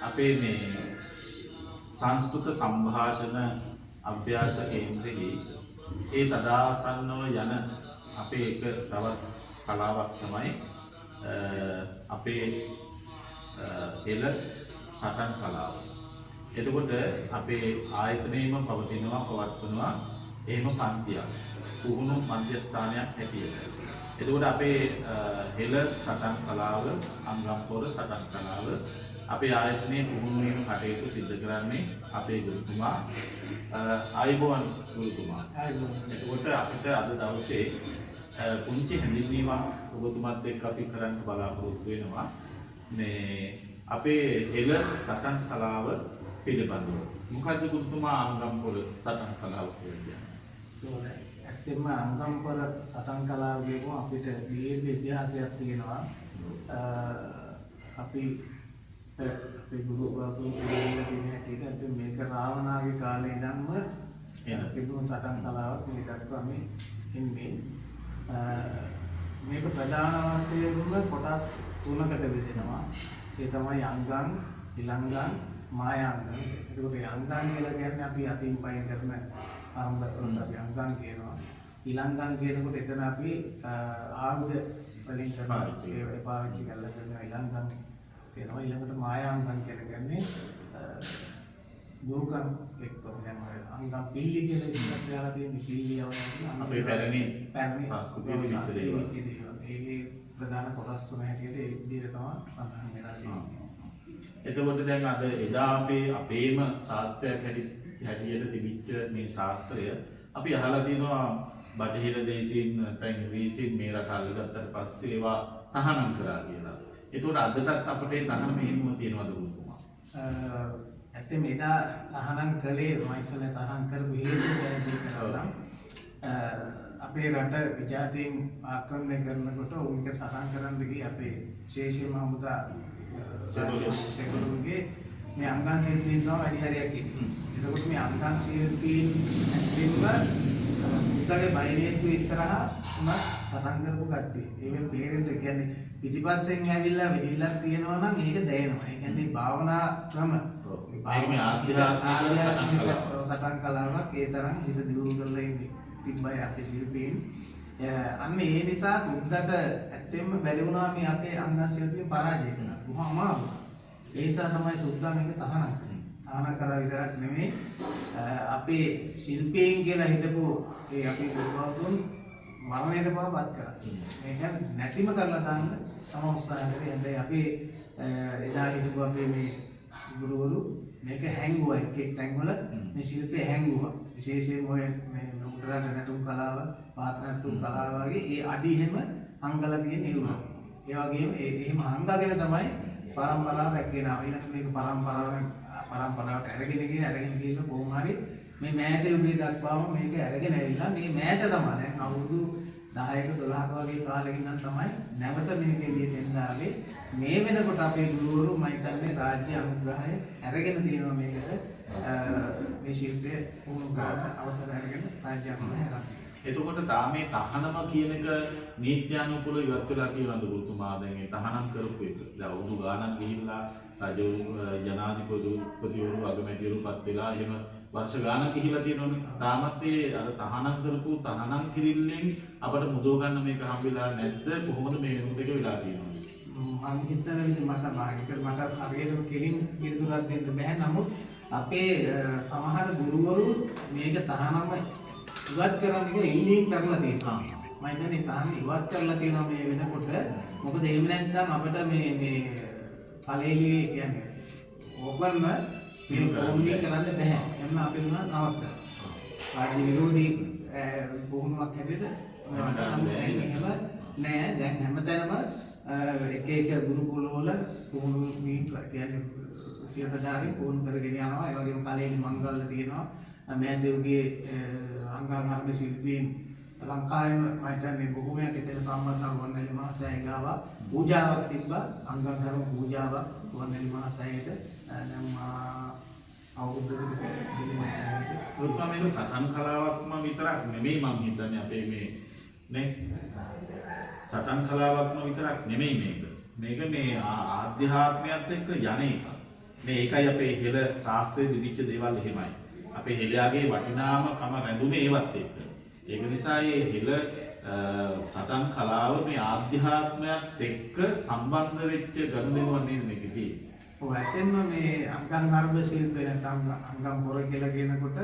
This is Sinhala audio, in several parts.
අපේ මේ සංස්කෘත සංഭാෂණ අභ්‍යාස කේන්ද්‍රයේ ඒ තදාසන්නව යන අපේ එක තවත් කලාවක් තමයි අපේ එළ සටන් කලාව. එතකොට අපේ ආයතනයේම පවතිනවා පවත්වනවා එහෙම පන්තියක්. පුහුණු මධ්‍යස්ථානයක් හැටියට. එතකොට අපේ එළ සටන් කලාව අංගම්පොර සටන් කලාව අපේ ආයතනයේ පුහුණු වීම කටයුතු සිදු කරන්නේ අපේ ගුරුතුමා ආයිබෝන් ගුරුතුමා. එතකොට අපිට අද දවසේ පුංචි හැඳින්වීමක් ඔබතුමාත් එක්ක අපි කරන්න බලාපොරොත්තු වෙනවා. මේ අපේ එළ සටන් කලාව පිළිබඳව. මොකද්ද ගුරුතුමා අංගම්පොර සටන් කලාව කියන්නේ? ඇත්තටම අංගම්පොර සටන් කලාව කියපුවා අපිට දීර්ඝ ඉතිහාසයක් තියෙනවා. අපේ ගුරු බාපුන් කියලා කියන හැටියට මේක රාවණාගේ කාලේ ඉඳන්ම තිබුණු සටන් කලාවක් මේ දක්වා මේ එන්නේ. මේක ප්‍රධාන වශයෙන්ම කොටස් තුනකට බෙදෙනවා. ඒ තමයි අංගම්, ඉලංගම්, මායාංගම්. ඒකට අංගම් කියලා කියන්නේ අපි අතින් පයින් කරන ආරම්භ කරන අපි අංගම් කියනවා. ඉලංගම් කියනකොට එතන අපි ආයුධ වලින් කරන පාවිච්චි කරලා කරන ඉලංගම් කියනවා. ඊළඟට මායාංගම් කියන්නේ දුර්ගම් එක්කම දැන් අංගම් පිල්ලි කියලා ඉස්සරහට දාලා තියෙන පිල්ලිය වගේ අපේ පැරණි සංස්කෘතියේ විතර ඒ ප්‍රධාන කොටස් තුන හැටියට ඒ විදිහට තමයි සඳහන් වෙලා තියෙන්නේ. එතකොට දැන් අද එදා අපේම ශාස්ත්‍රයක් හැටියට තිබිච්ච මේ ශාස්ත්‍රය අපි අහලා තියෙනවා බටහිර දේශීන් නැත්නම් ඉංග්‍රීසීන් මේ රට අල්ලගත්තට පස්සේ ඒවා තහනම් කරා කියලා. එතකොට අදටත් අපිට ඒ තහනම එහෙමම තියෙනවද ගුරුතුමා? ඇත්තම එදා තහනම් කළේ මයිසල තහනම් කරපු හේතුව පැහැදිලි කරලා අපේ රට විජාතීන් ආක්‍රමණය කරනකොට උන්ක සටන් කරන්න ගියේ අපේ විශේෂයෙන්ම හමුදා සෙගොළුන්ගේ මේ අංගන් ශිල්පීන් තමයි වැඩි හරියක් ඉන්නේ. එතකොට මේ අංගන් ශිල්පීන් ඇත්තෙන්ම උත්තරේ බයිනේත් ඉස්සරහා උනත් සටන් කරපු කට්ටිය. ඒවෙන් බේරෙන්න කියන්නේ පිටිපස්සෙන් ඇවිල්ලා වෙලිල්ලක් තියෙනවා නම් ඒක දැනෙනවා. ඒ කියන්නේ භාවනා ක්‍රම මේ ආධ්‍යාත්මික සටන් කලාවක් ඒ තරම් හිත දියුණු කරලා ඉන්නේ. තිබ්බයි අපේ ශිල්පීන්. අන්න ඒ නිසා සුද්දට ඇත්තෙන්ම බැරි වුණා මේ අපේ අංගන් ශිල්පීන් පරාජය කරන්න. කොහොම අමාරුයි. ඒ නිසා තමයි සුද්දා මේක තහනම් කරන්නේ. තහනම් කරලා විතරක් නෙමෙයි අපේ ශිල්පීන් කියලා හිටපු ඒ අපේ ගුරුවරුන් මරණයට පවත් කරා. මේක නැතිම කරලා දාන්න තම උත්සාහ කරේ. හැබැයි අපි එදා හිටපු අපේ මේ ගුරුවරු මේක හැංගුවා එක් තැන්වල මේ ශිල්පය හැංගුවා. විශේෂයෙන්ම ඔය මේ උඩරට නැටුම් කලාව, පාත්‍ර නැටුම් කලාව වගේ ඒ අඩි හැම අංගලා තියෙන ඒවා. ඒ වගේම එහෙම අංගගෙන තමයි පරම්පරාව රැකගෙන ආවේ. ඊළඟට මේක පරම්පරාවට අරගෙන ගිහින් කොහොම හරි මේ මෑත යුගයේ දක්වාම මේක අරගෙන ඇවිල්ලා මේ මෑත තමයි දැන් අවුරුදු 10ක 12ක වගේ කාලෙක ඉඳන් තමයි නැවත මේක එළියට එන්න ආවේ. මේ වෙනකොට අපේ ගුරුවරු මම හිතන්නේ රාජ්‍ය අනුග්‍රහය අරගෙන තියෙනවා මේකට මේ ශිල්පය පුහුණු කරන්න අවසර අරගෙන රාජ්‍ය අනුග්‍රහය ගන්න. එතකොට තා මේ තහනම කියන එක නීත්‍යානුකූලව ඉවත් වෙලා කියනවාද ගුරුතුමා? දැන් ඒ තහනම් කරපු එක දැන් අවුරුදු ගාණක් ගිහිල්ලා රජවරු ජනාධිපතිවරු අගමැතිවරුපත් වෙලා එහෙම වර්ෂ ගාණක් ගිහිල්ලා තියෙනවනේ. තාමත් ඒ අර තහනම් කරපු තහනම් කිරිල්ලෙන් අපට මුදව ගන්න මේක හම්බෙලා නැද්ද? කොහොමද මේ වෙනකොට එක වෙලා තියෙන්නේ? මම හිතන්නේ මට හරියටම කෙලින් පිළිතුරක් දෙන්න බැහැ. නමුත් අපේ සමහර ගුරුවරු මේක තහනම ඉවත් කරන්න කියලා ඉල්ලීම් කරලා තියෙනවා. මම හිතන්නේ තහනම් ඉවත් කරලා තියෙනවා මේ වෙනකොට. මොකද එහෙම නැත්නම් අපිට මේ පළේලියේ කියන්නේ ඕකන්න මේ කොම්බි කරන්න බෑ. එන්න අපි උනා නවත්තා. රාජ්‍ය විරෝධී බොහොමයක් හැටියට නෑ දැන් හැමතැනම එක ගුරුකුලවල පුහුණු කියන්නේ සියදදාරි පුහුණු කරගෙන යනවා. ඒ වගේම කලෙන් මංගල්ල තියෙනවා. මෑදෙව්ගේ අංගාරම්භ ශිල්පීන් ලංකාවේම මම හිතන්නේ බොහෝමයක් එතන සම්බන්ධව වන්නලි මහසෑය ගාව පූජාවක් තිබ්බා. අංගාරම්භ පූජාවක් වන්නලි මහසෑයට නම් අවුරුද්දකට ගුරුතුමා මේක සටන් කලාවක්ම විතරක් නෙමෙයි මම හිතන්නේ අපේ මේ නේ සටන් කලාවක්ම විතරක් නෙමෙයි මේක. මේක මේ ආධ්‍යාත්මයත් එක්ක යන එක. මේ ඒකයි අපේ හෙළ ශාස්ත්‍රයේ දිවිච්ච දේවල් එහෙමයි. අපේ හෙළයාගේ වටිනාමකම රැඳුනේ ඒවත් එක්ක. ඒක නිසා මේ හෙළ සටන් කලාව මේ ආධ්‍යාත්මයත් එක්ක සම්බන්ධ වෙච්ච ගනුදෙනුවක් නේද මේක තියෙන්නේ. ඔව් ඇත්තෙන්ම මේ අංගම් හර්බ ශිල්පය නැත්නම් අංගම් පොර කියලා කියනකොට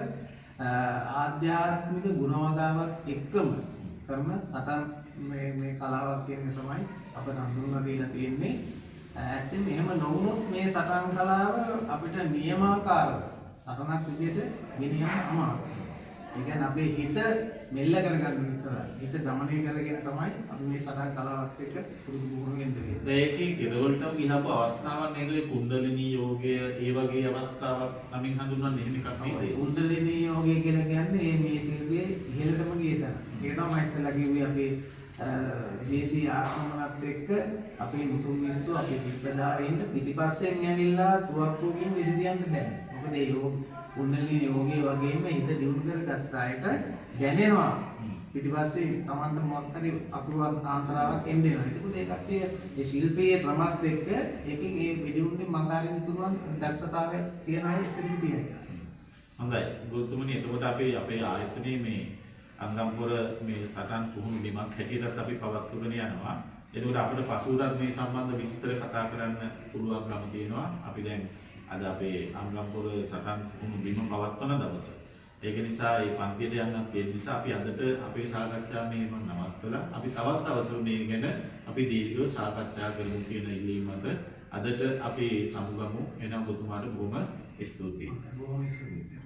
ආධ්‍යාත්මික ගුණවතාවත් එක්කම කරන සටන් මේ කලාවක් කියන තමයි අපිට හඳුන්වලා දීලා තියෙන්නේ. ඇත්තෙන්ම එහෙම නොවුනොත් මේ සටන් කලාව අපිට නියමාකාරව සටනක් විදිහට ගෙනියන්න අමාරුයි. ඒ කියන්නේ අපේ හිත මෙල්ල කරගන්න විතරයි. හිත দমনය කරගෙන තමයි අපි මේ සටන් කලාවත් එක්ක පුරුදු පුහුණු වෙන්න වෙන්නේ. ඒකේ කෙරවලටම ගිහපු අවස්ථාවක් නේද ඒ කුණ්ඩලිනී යෝගය ඒ වගේ අවස්ථාවක් සමින් හඳුන්වන්නේ එහෙම එකක් නේද? කුණ්ඩලිනී යෝගය කියලා කියන්නේ මේ ශිල්පයේ ඉහළටම ගිය තැන. ඒක තමයි ඉස්සෙල්ලා කිව්වේ අපේ දේශීය ආක්‍රමණත් එක්ක අපේ මුතුන් මිත්තු අපේ ශිල්පධාරීන්ට පිටිපස්සෙන් ඇවිල්ලා තුවක්කුවකින් විදි තියන්න බෑ. මොකද ඒ කුණ්ඩලිනී යෝගය වගේම හිත දියුණු කරගත්ත අයට දැනෙනවා. පිටිපස්සේ Tamanට මොකක් හරි අතුරුවක් ආන්තරාවක් එන්නේ නැහැ. ඒකත් ඒ කට්ටිය මේ ශිල්පයේ ක්‍රමත් එක්ක ඒකෙන් ඒ පිළිුන්නේ මඟහරින්න තුරුවන් දක්ෂතාවය තියන අය ඉතිරි තියෙනවා. හොඳයි. ගුරුතුමනි එතකොට අපි අපේ ආයතනයේ මේ අංගම්පොර මේ සටන් පුහුණු බිමක් හැටියටත් අපි පවත්වගෙන යනවා. එතකොට අපිට පසුවදත් මේ සම්බන්ධ විස්තර කතා කරන්න පුළුවන්කම තියෙනවා. අපි දැන් අද අපේ අංගම්පොර සටන් පුහුණු බිම පවත්වන දවස. ඒක නිසා මේ පන්තියට යන්නත් ඒ නිසා අපි අදට අපේ සාකච්ඡාව මෙහෙම නවත්තලා අපි තවත් දවසක මේ ගැන අපි දීර්ඝව සාකච්ඡා කරමු කියන ඉල්ලීමද අදට අපි සමුගමු. එනම් ඔබතුමාට බොහොම ස්තුතියි. බොහොම ස්තුතියි.